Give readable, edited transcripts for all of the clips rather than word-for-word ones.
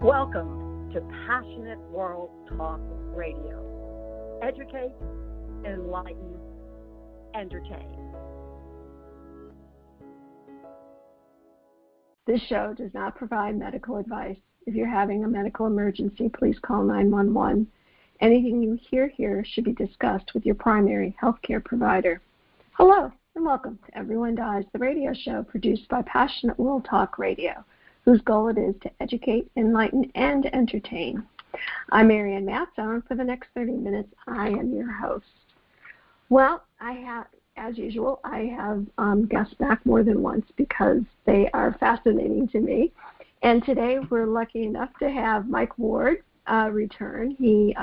Welcome to Passionate World Talk Radio. Educate, enlighten, entertain. This show does not provide medical advice. If you're having a medical emergency, please call 911. Anything you hear here should be discussed with your primary healthcare provider. Hello, and welcome to Everyone Dies, the radio show produced by Passionate World Talk Radio, whose goal it is to educate, enlighten, and entertain. I'm Marianne Matzo, and for the next 30 minutes, I am your host. Well, as usual, I have guests back more than once because they are fascinating to me. And today we're lucky enough to have Mike Ward return. He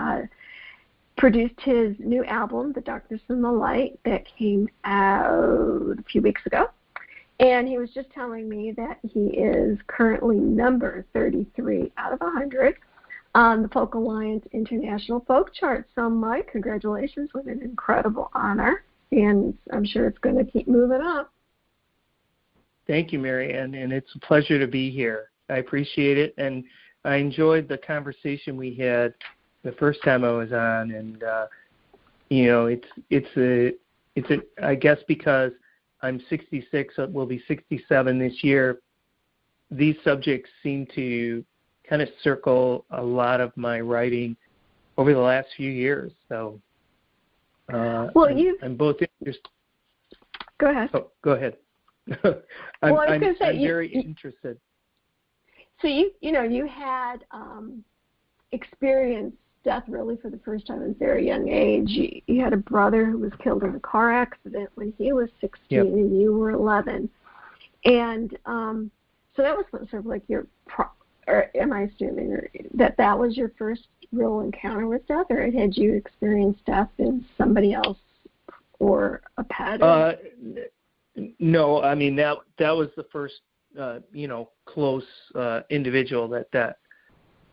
produced his new album, The Darkness and the Light, that came out a few weeks ago. And he was just telling me that he is currently number 33 out of 100 on the Folk Alliance International Folk Chart. So, Mike, congratulations, with an incredible honor. And I'm sure it's going to keep moving up. Thank you, Marianne, and it's a pleasure to be here. I appreciate it, and I enjoyed the conversation we had the first time I was on, and it's I guess because I'm 66, will be 67 this year. These subjects seem to kind of circle a lot of my writing over the last few years. So, I'm both interested. Go ahead. Oh, go ahead. I'm very interested. So you had experienced death really for the first time at a very young age. You had a brother who was killed in a car accident when he was 16, yep. And you were 11. And so that was sort of like or am I assuming that was your first real encounter with death, or had you experienced death in somebody else or a pet? No, I mean that was the first close individual that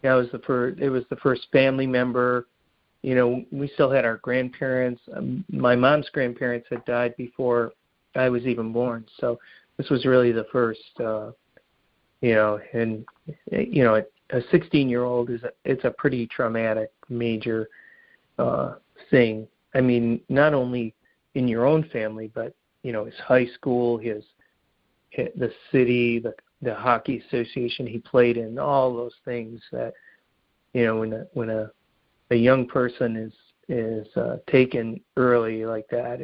was the first. It was the first family member. We still had our grandparents. My mom's grandparents had died before I was even born, so this was really the first. And a 16-year-old it's a pretty traumatic, major thing. I mean, not only in your own family, but his high school, the city, the hockey association he played in, all those things that when a young person is taken early like that,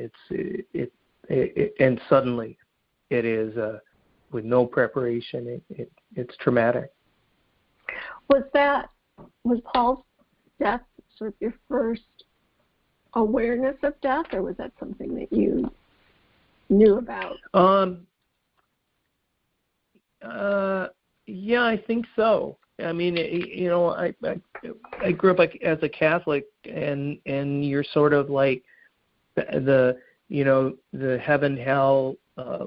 and suddenly it is with no preparation, it's traumatic. Was Paul's death sort of your first awareness of death, or was that something that you knew about? Yeah, I think so. I mean, I grew up as a Catholic, and you're sort of like the heaven, hell,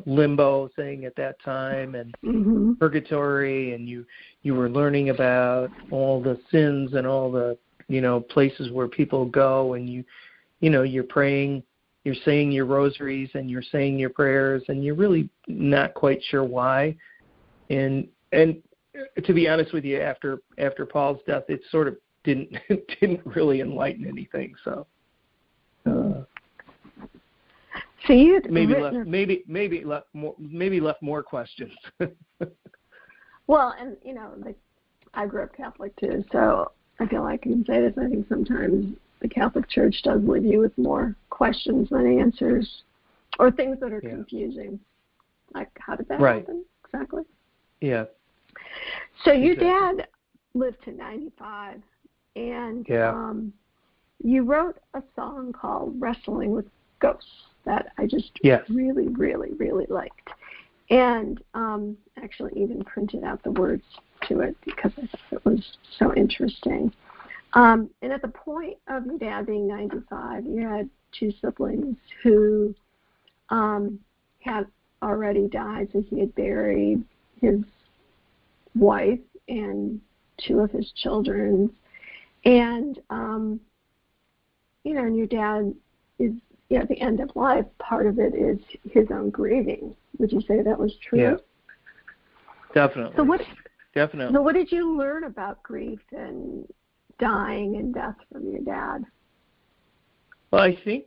limbo thing at that time, and mm-hmm. purgatory, and you were learning about all the sins and all the places where people go, and you're praying, you're saying your rosaries, and you're saying your prayers, and you're really not quite sure why. And to be honest with you, after Paul's death, it sort of didn't really enlighten anything. So you maybe left more questions. Well, and I grew up Catholic too, so I feel like I can say this. I think sometimes the Catholic Church does leave you with more questions than answers, or things that are confusing. Like, how did that happen exactly? Yeah. So your dad lived to 95, and you wrote a song called "Wrestling with Ghosts" that I just really, really, really liked, and actually even printed out the words to it because I thought it was so interesting. And at the point of your dad being 95, you had two siblings who had already died, so he had buried his wife and two of his children, and and your dad is at the end of life. Part of it is his own grieving. Would you say that was true? Yeah, definitely. So what definitely. So what did you learn about grief and dying and death from your dad? Well, I think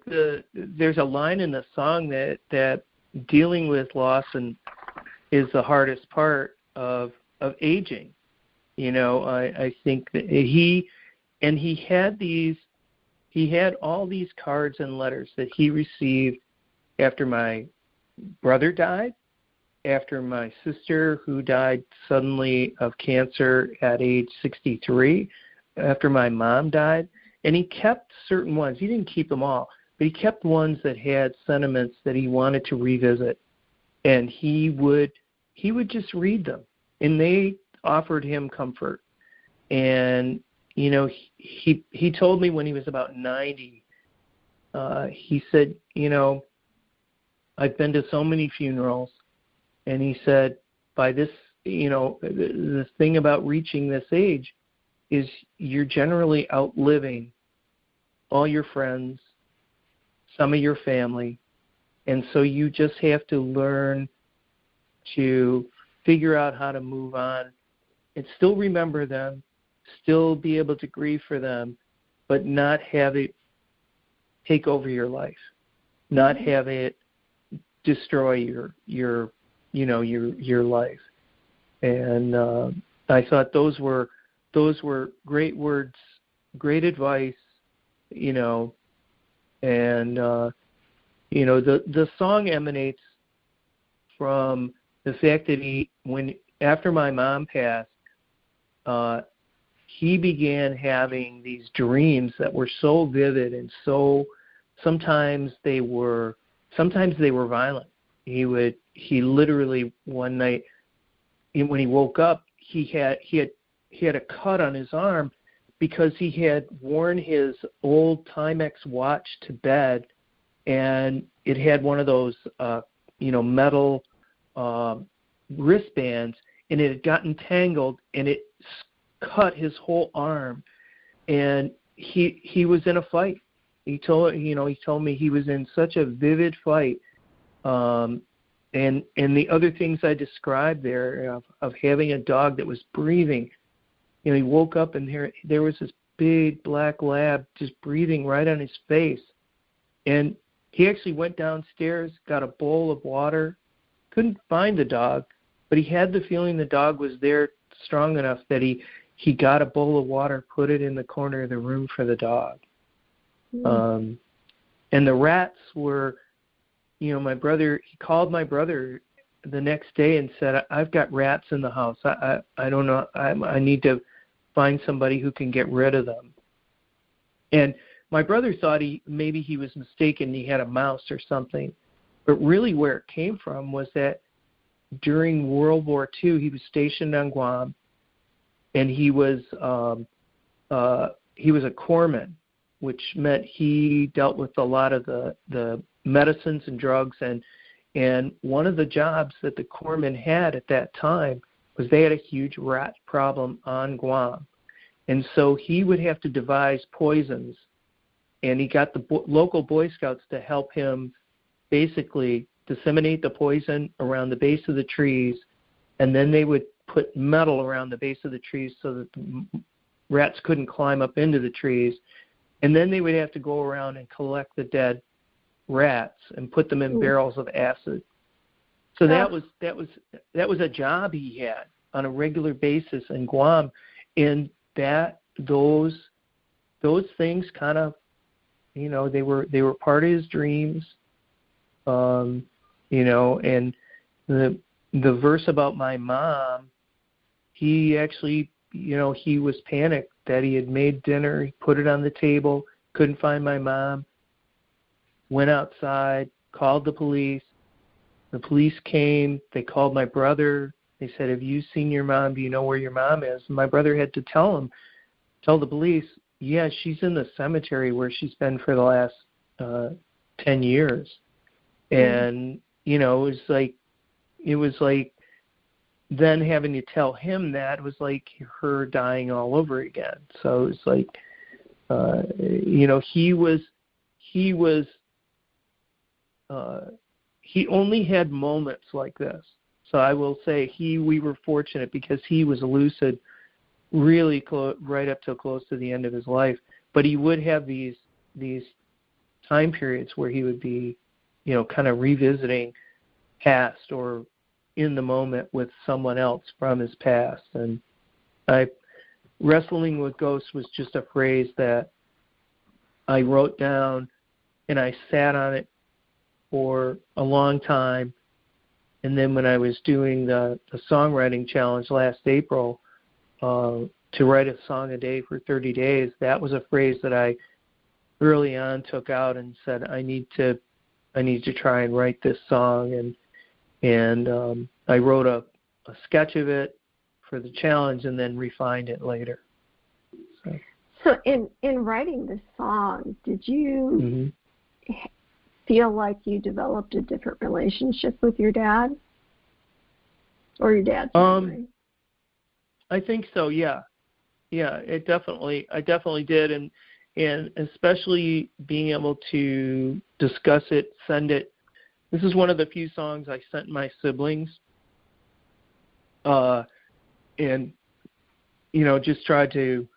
there's a line in the song that dealing with loss is the hardest part of aging. I think that he had all these cards and letters that he received after my brother died, after my sister who died suddenly of cancer at age 63, after my mom died, and he kept certain ones. He didn't keep them all, but he kept ones that had sentiments that he wanted to revisit, and he would just read them, and they offered him comfort. And he told me when he was about 90, he said, I've been to so many funerals, and he said, by this, the thing about reaching this age is you're generally outliving all your friends, some of your family, and so you just have to learn to figure out how to move on and still remember them, still be able to grieve for them, but not have it take over your life, not have it destroy your life. And I thought those were great words, great advice, and the song emanates from the fact that after my mom passed, he began having these dreams that were so vivid and so sometimes they were violent. He literally one night when he woke up, he had a cut on his arm because he had worn his old Timex watch to bed, and it had one of those metal wristbands, and it had gotten tangled, and it cut his whole arm, and he was in a fight. He told me he was in such a vivid fight, and the other things I described there of having a dog that was breathing. He woke up and there was this big black lab just breathing right on his face, and he actually went downstairs, got a bowl of water, couldn't find the dog, but he had the feeling the dog was there strong enough that he got a bowl of water, put it in the corner of the room for the dog. And the rats were, my brother, he called my brother the next day and said, I've got rats in the house. I don't know. I need to find somebody who can get rid of them. And my brother thought maybe he was mistaken. He had a mouse or something. But really where it came from was that during World War II, he was stationed on Guam, and he was a corpsman, which meant he dealt with a lot of the medicines and drugs. And one of the jobs that the corpsmen had at that time was they had a huge rat problem on Guam. And so he would have to devise poisons, and he got the local Boy Scouts to help him basically disseminate the poison around the base of the trees, and then they would put metal around the base of the trees so that the rats couldn't climb up into the trees, and then they would have to go around and collect the dead rats and put them in barrels of acid. So that was a job he had on a regular basis in Guam, and those things kind of, they were part of his dreams, and the verse about my mom, he actually, he was panicked that he had made dinner, he put it on the table, couldn't find my mom, went outside, called the police. The police came, they called my brother. They said, have you seen your mom? Do you know where your mom is? And my brother had to tell the police, yeah, she's in the cemetery where she's been for the last 10 years. And, it was like then having to tell him that was like her dying all over again. So it's like, he only had moments like this. So I will say we were fortunate because he was lucid really right up till close to the end of his life. But he would have these time periods where he would be, kind of revisiting past or in the moment with someone else from his past. And wrestling with ghosts was just a phrase that I wrote down, and I sat on it for a long time. And then when I was doing the songwriting challenge last April, to write a song a day for 30 days, that was a phrase that I early on took out and said, I need to try and write this song. And I wrote a sketch of it for the challenge and then refined it later. So in writing this song, did you feel like you developed a different relationship with your dad? Or your dad's memory? I think so, yeah. Yeah, I definitely did, and especially being able to discuss it, send it. This is one of the few songs I sent my siblings, and just tried to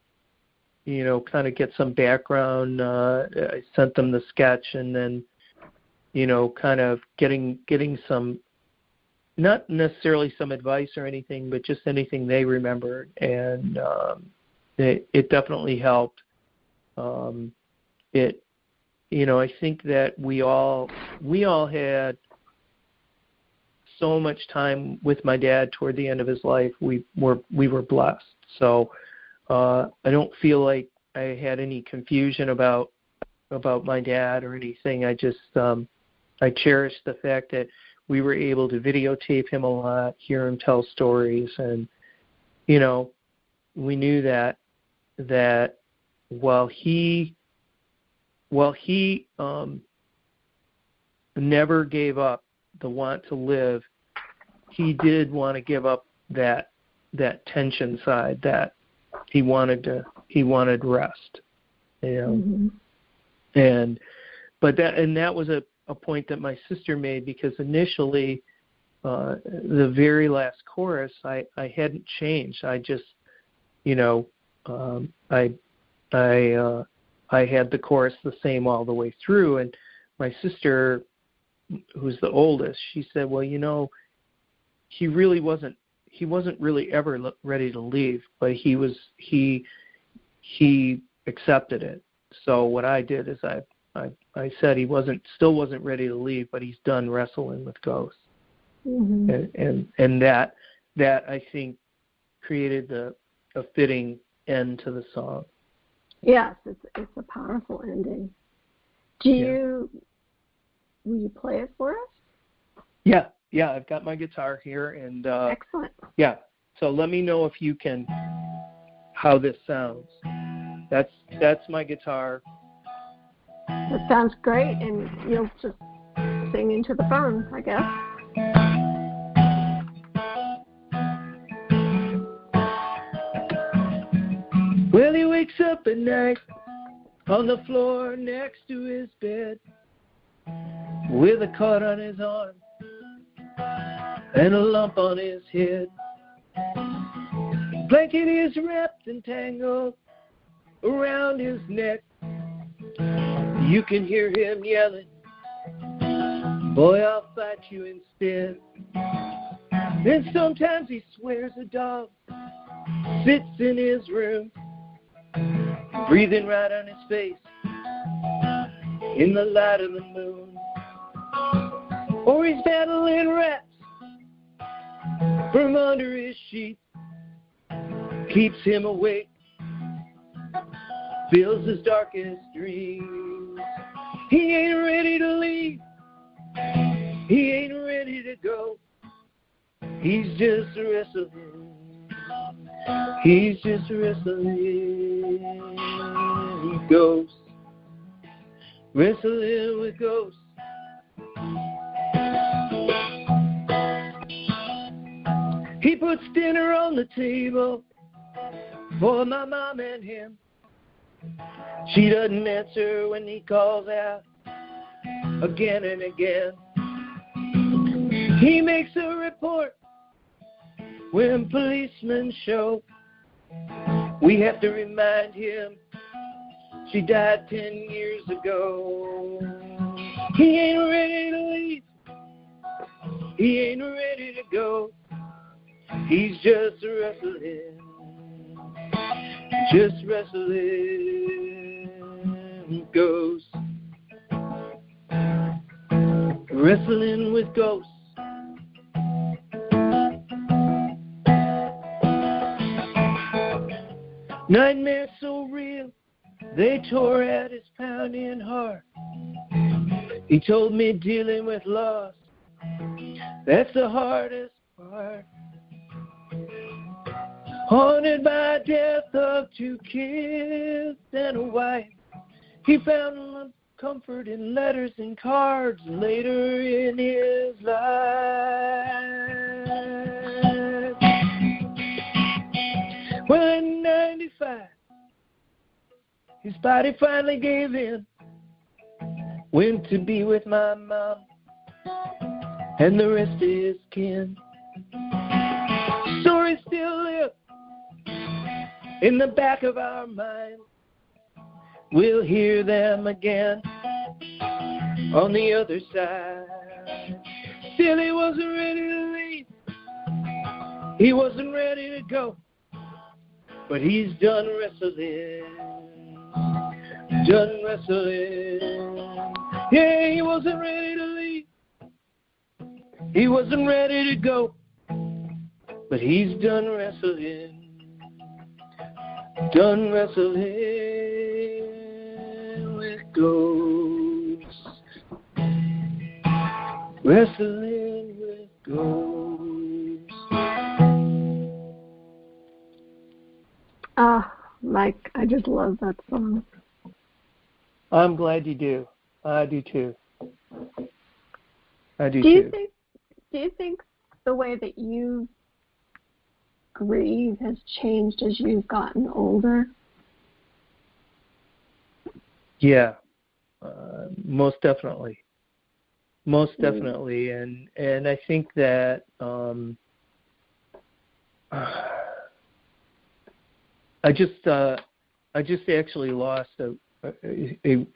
kind of get some background. I sent them the sketch, and then kind of getting some, not necessarily some advice or anything, but just anything they remembered, and it definitely helped. I think that we all had so much time with my dad toward the end of his life. We were blessed. So I don't feel like I had any confusion about my dad or anything. I just I cherish the fact that we were able to videotape him a lot, hear him tell stories, and we knew that while he never gave up the want to live, he did want to give up that tension side, that he wanted rest, and that was a point that my sister made, because initially the very last chorus I hadn't changed. I just I had the chorus the same all the way through, and my sister, who's the oldest, she said, well, he wasn't really ever ready to leave, but he accepted it. So what I did is I said he still wasn't ready to leave, but he's done wrestling with ghosts. And that I think created a fitting end to the song. Yes, it's a powerful ending. Will you play it for us? Yeah, I've got my guitar here, and excellent. Yeah, so let me know if you can, how this sounds. That's my guitar. That sounds great, and you'll just sing into the phone, I guess. Well, he wakes up at night on the floor next to his bed with a cut on his arm and a lump on his head. Blanket is wrapped and tangled around his neck. You can hear him yelling, boy, I'll fight you instead. And sometimes he swears a dog sits in his room, breathing right on his face in the light of the moon. Or he's battling rats from under his sheets, keeps him awake, fills his darkest dreams. He ain't ready to leave, he ain't ready to go. He's just wrestling, he's just wrestling with ghosts, wrestling with ghosts. He puts dinner on the table for my mom and him. She doesn't answer when he calls out again and again. He makes a report when policemen show. We have to remind him she died 10 years ago. He ain't ready to leave. He ain't ready to go. He's just wrestling. Just wrestling with ghosts. Wrestling with ghosts. Nightmares so real, they tore at his pounding heart. He told me dealing with loss, that's the hardest part. Haunted by death of 2 kids and a wife, he found comfort in letters and cards later in his life. When 95, his body finally gave in, went to be with my mom and the rest of his kin. Stories still live in the back of our mind. We'll hear them again on the other side. Still he wasn't ready to leave. He wasn't ready to go. But he's done wrestling. Done wrestling. Yeah, he wasn't ready to leave. He wasn't ready to go. But he's done wrestling. Done wrestling with ghosts. Wrestling with ghosts. Mike, I just love that song. I'm glad you do. I do too. Do you think the way that you grieve has changed as you've gotten older? Yeah, most definitely. Most definitely, and I think that I just actually lost a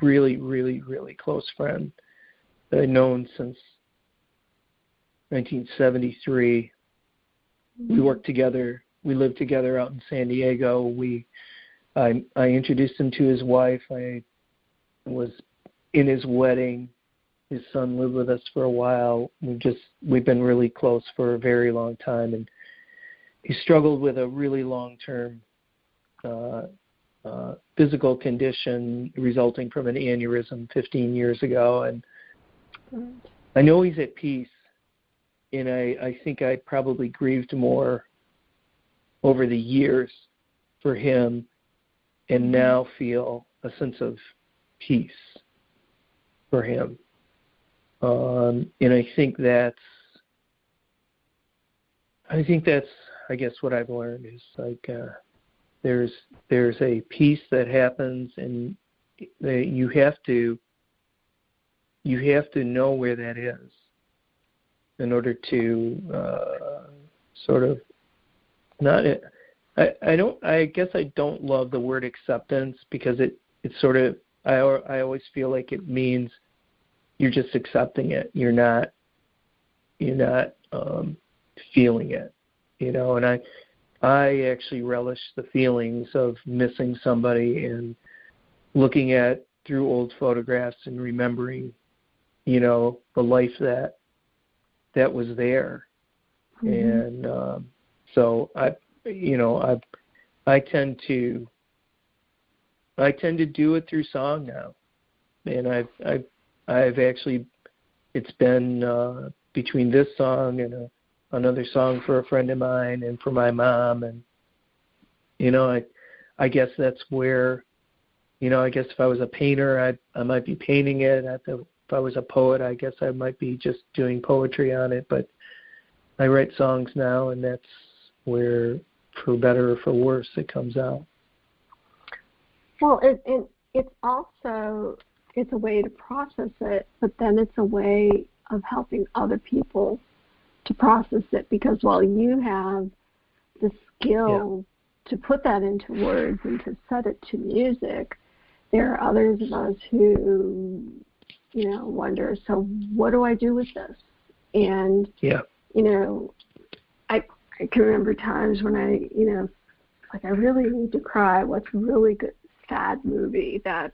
really, really, really close friend that I'd known since 1973. We worked together. We lived together out in San Diego. I introduced him to his wife. I was in his wedding. His son lived with us for a while. We've been really close for a very long time, and he struggled with a really long-term physical condition resulting from an aneurysm 15 years ago, and I know he's at peace, and I think I probably grieved more over the years for him and now feel a sense of peace for him. And I think that's I guess what I've learned is like there's a peace that happens, and you have to know where that is in order to sort of not. I guess I don't love the word acceptance, because it sort of I always feel like it means you're just accepting it. You're not feeling it, and I actually relish the feelings of missing somebody and looking at through old photographs and remembering, the life that was there. Mm-hmm. And so I tend to do it through song now. And I've actually, it's been between this song and another song for a friend of mine and for my mom, and I guess that's where, I guess if I was a painter, I might be painting it. If I was a poet, I guess I might be just doing poetry on it. But I write songs now, and that's where, for better or for worse, it comes out. Well, it's also, it's a way to process it, but then it's a way of helping other people to process it, because while you have the skill to put that into words and to set it to music. There are others of us who, wonder, so what do I do with this? And, I can remember times when I really need to cry. What's a really good, sad movie that,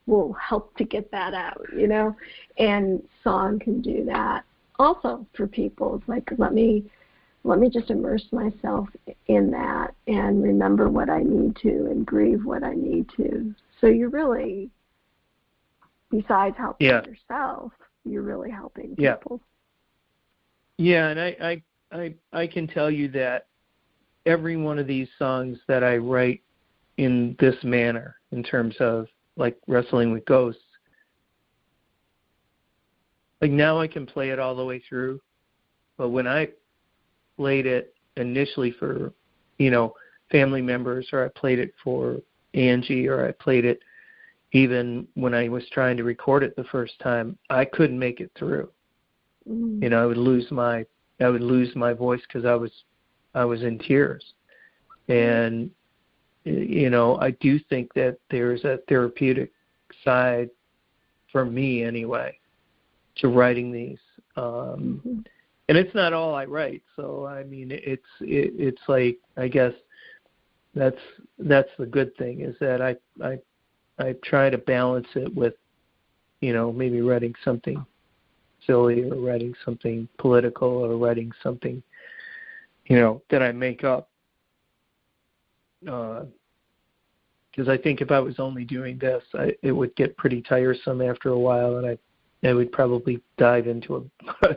will help to get that out, and song can do that. Also for people, it's like, let me just immerse myself in that and remember what I need to and grieve what I need to. So you're really, besides helping yourself, you're really helping people. Yeah, and I can tell you that every one of these songs that I write in this manner, in terms of like Wrestling with Ghosts, like now I can play it all the way through, but when I played it initially for, family members, or I played it for Angie, or I played it even when I was trying to record it the first time, I couldn't make it through. I would lose my voice because I was in tears. And I do think that there's a therapeutic side, for me anyway, to writing these. And it's not all I write, so I mean it's like, I guess that's the good thing, is that I try to balance it with, maybe writing something silly, or writing something political, or writing something, that I make up. Because I think if I was only doing this, it would get pretty tiresome after a while, and I would probably dive into a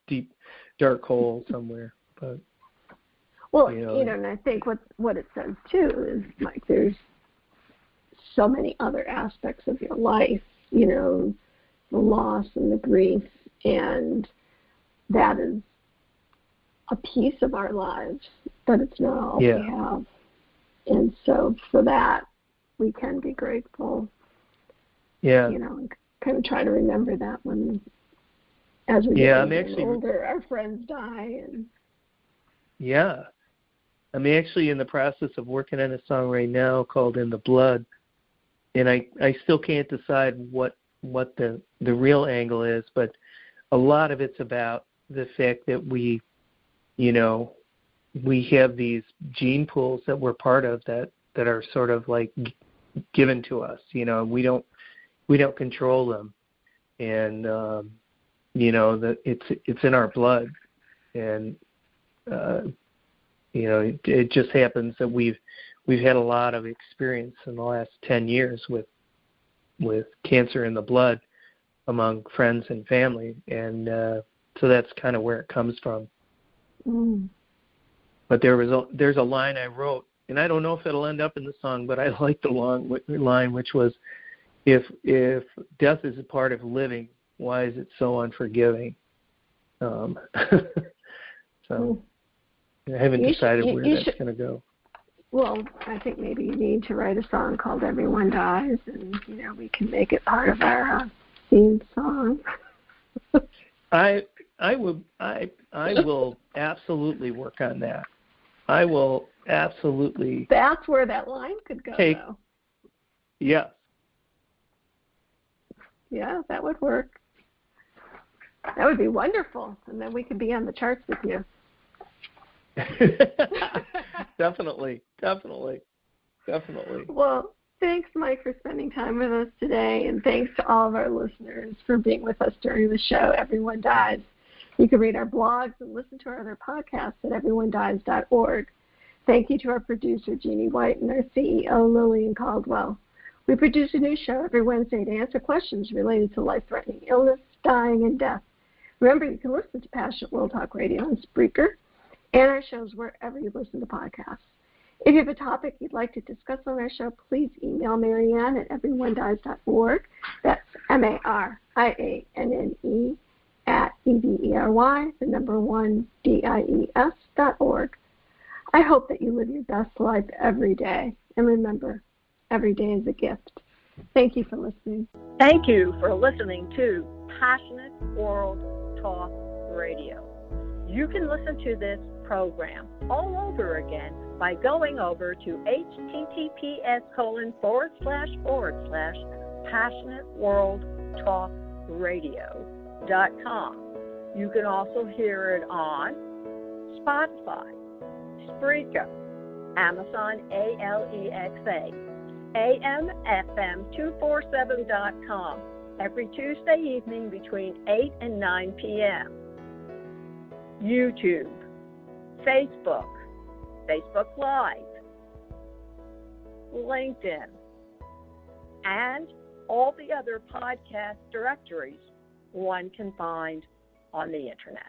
deep, dark hole somewhere. But and I think what it says too is, like, there's so many other aspects of your life, the loss and the grief, and that is a piece of our lives, but it's not all we have. And so for that, we can be grateful. Yeah. And kind of try to remember that as we get older, our friends die. And I'm actually in the process of working on a song right now called In the Blood, and I still can't decide what the real angle is, but a lot of it's about the fact that we have these gene pools that we're part of that are sort of like given to us. We don't control them, and that it's in our blood, and it just happens that we've had a lot of experience in the last 10 years with cancer in the blood among friends and family, and so that's kind of where it comes from. But there's a line I wrote, and I don't know if it'll end up in the song, but I like the line, which was, if death is a part of living, why is it so unforgiving? So I haven't decided where that's going to go. Well, I think maybe you need to write a song called Everyone Dies, and we can make it part of our theme song. I will absolutely work on that. I will absolutely. That's where that line could go, though. Yeah. Yeah, that would work. That would be wonderful, and then we could be on the charts with you. Definitely. Well, thanks, Mike, for spending time with us today, and thanks to all of our listeners for being with us during the show, Everyone Dies. You can read our blogs and listen to our other podcasts at everyonedies.org. Thank you to our producer, Jeannie White, and our CEO, Lillian Caldwell. We produce a new show every Wednesday to answer questions related to life-threatening illness, dying, and death. Remember, you can listen to Passionate World Talk Radio on Spreaker and our shows wherever you listen to podcasts. If you have a topic you'd like to discuss on our show, please email Marianne at everyonedies.org. That's MARIANNE at EVERY1DIES.org. I hope that you live your best life every day. And remember, every day is a gift. Thank you for listening. Thank you for listening to Passionate World Talk Radio. You can listen to this program all over again by going over to https://passionateworldtalkradio.com. You can also hear it on Spotify, Spreaker, Amazon Alexa, AMFM247.com every Tuesday evening between 8 and 9 p.m. YouTube, Facebook, Facebook Live, LinkedIn, and all the other podcast directories one can find on the Internet.